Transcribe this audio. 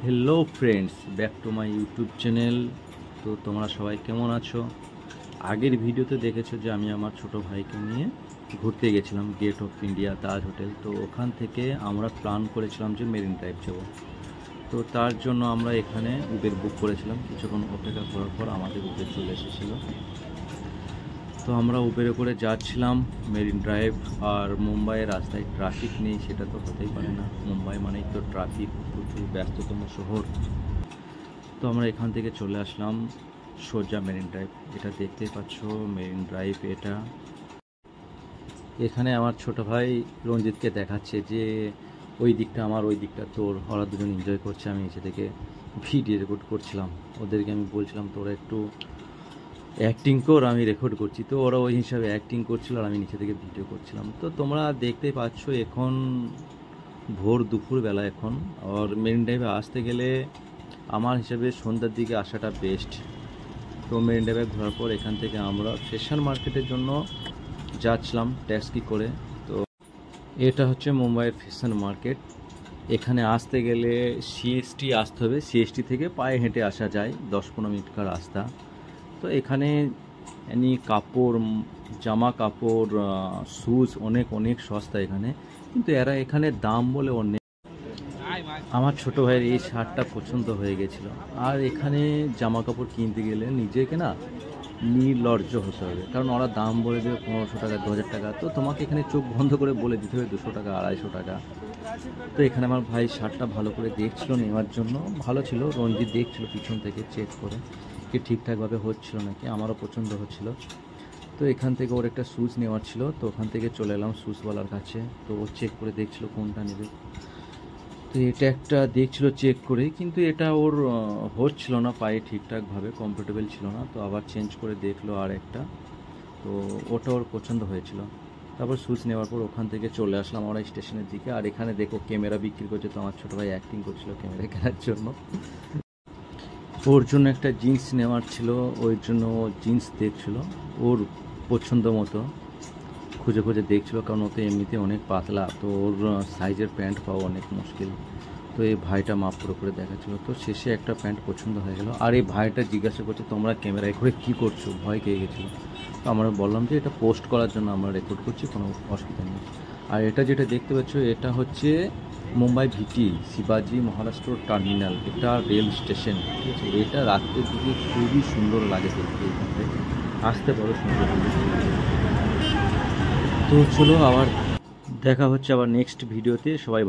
Hello friends, back to my YouTube channel. তো তোমরা সবাই কেমন আছো? আগের ভিডিওতে দেখেছো যে আমি আমার ছোট ভাইকে নিয়ে ঘুরতে গেছিলাম gate of India Taj hotel. তো ওখান থেকে আমরা প্ল্যান করেছিলাম যে মেরিন ড্রাইভ যাব। তো তার জন্য আমরা এখানে উবের বুক করেছিলাম। কিছুক্ষণ অপেক্ষা করার পর আমাদের উবের চলে এসেছিলো। তো আমরা উবেরে করে যাচ্ছিলাম মেরিন ড্রাইভ। আর মুম্বাইয়ের রাস্তায় ট্রাফিক নেই সেটা তো হতেই পারে না। মুম্বাই মানেই তো ট্রাফিক, প্রচুর ব্যস্ততম শহর। তো আমরা এখান থেকে চলে আসলাম সোজা মেরিন ড্রাইভ। এটা দেখতেই পাচ্ছ মেরিন ড্রাইভ। এটা এখানে আমার ছোট ভাই রঞ্জিতকে দেখাচ্ছে যে ওই দিকটা আমার, ওই দিকটা তোর। ওরা দুজন এনজয় করছে, আমি নিচে থেকে ভিডিও রেকর্ড করছিলাম। ওদেরকে আমি বলছিলাম তোরা একটু অ্যাক্টিং কর, আমি রেকর্ড করছি। তো ওরা ওই হিসাবে অ্যাক্টিং করছিল আর আমি নিচে থেকে ভিডিও করছিলাম। তো তোমরা দেখতেই পাচ্ছ এখন ভোর দুপুরবেলা এখন। আর মেরিন ড্রাইভে আসতে গেলে আমার হিসাবে সন্ধ্যার দিকে আসাটা বেস্ট। তো মেরিন ড্রাইভে ঘোরার পর এখান থেকে আমরা ফ্যাশন মার্কেটের জন্য যাচ্ছিলাম ট্যাক্সি করে। তো এটা হচ্ছে মুম্বাইয়ের ফ্যাশন মার্কেট। এখানে আসতে গেলে সিএসটি আসতে হবে। সিএসটি থেকে পায়ে হেঁটে আসা যায়, 10-15 মিনিটকার রাস্তা। তো এখানে কাপড়, জামা কাপড়, শুজ অনেক অনেক সস্তা এখানে। কিন্তু এরা এখানে দাম বলে অনেক। আমার ছোট ভাইয়ের এই শার্টটা পছন্দ হয়ে গেছিল। আর এখানে জামা কাপড় কিনতে গেলে নিজেকে না নির্লজ্জ হতে হবে, কারণ ওরা দাম বলে দেবে 1500 টাকা, 2000 টাকা। তো তোমাকে এখানে চোখ বন্ধ করে বলে দিতে হবে 200 টাকা, 250 টাকা। তো এখানে আমার ভাই শার্টটা ভালো করে দেখছিল নেওয়ার জন্য। ভালো ছিল, রঞ্জিত দেখছিল পিছন থেকে চেক করে কি ঠিকঠাকভাবে হচ্ছিল নাকি। আমারও পছন্দ হচ্ছিল। তো এখান থেকে ওর একটা শ্যুজ নেওয়ার ছিল, তো ওখান থেকে চলে এলাম শ্যুজওয়ালার কাছে। তো ও চেক করে দেখছিল কোনটা নেবে। তো এটা একটা দেখছিল চেক করে, কিন্তু এটা ওর হচ্ছিল না, পায়ে ঠিকঠাকভাবে কমফোর্টেবল ছিল না। তো আবার চেঞ্জ করে দেখলো আর একটা। তো ওটা ওর পছন্দ হয়েছিল। তারপর শ্যুজ নেওয়ার পর ওখান থেকে চলে আসলাম আমরা স্টেশনের দিকে। আর এখানে দেখো ক্যামেরা বিক্রি করছে। তো আমার ছোটো ভাই অ্যাক্টিং করছিল ক্যামেরা কেনার জন্য। ওর জন্য একটা জিন্স নেওয়ার ছিল, ওই জন্য ও জিন্স দেখছিল ওর পছন্দ মতো, খুঁজে খুঁজে দেখছিল। কারণ ও তো এমনিতে অনেক পাতলা, তো ওর সাইজের প্যান্ট পাওয়া অনেক মুশকিল। তো এই ভাইটা মাপ করে দেখাচ্ছিল। তো শেষে একটা প্যান্ট পছন্দ হয়ে গেল। আর এই ভাইটা জিজ্ঞাসা করছে তোমরা ক্যামেরায় করে কী করছো, ভয় পেয়ে গেছিলো। তো আমরা বললাম যে এটা পোস্ট করার জন্য আমরা রেকর্ড করছি, কোনো অসুবিধা নেই। আর এটা যেটা দেখতে পাচ্ছ এটা হচ্ছে মুম্বাই ভিটি শিবাজি মহারাষ্ট্র টার্মিনাল। এটা রেল স্টেশন, ঠিক আছে। এটা রাত্রের দিকে খুবই সুন্দর লাগে দেখতে। এখান থেকে আসতে বড় সুন্দর। তো চলো আবার দেখা হচ্ছে আবার নেক্সট ভিডিওতে। সবাই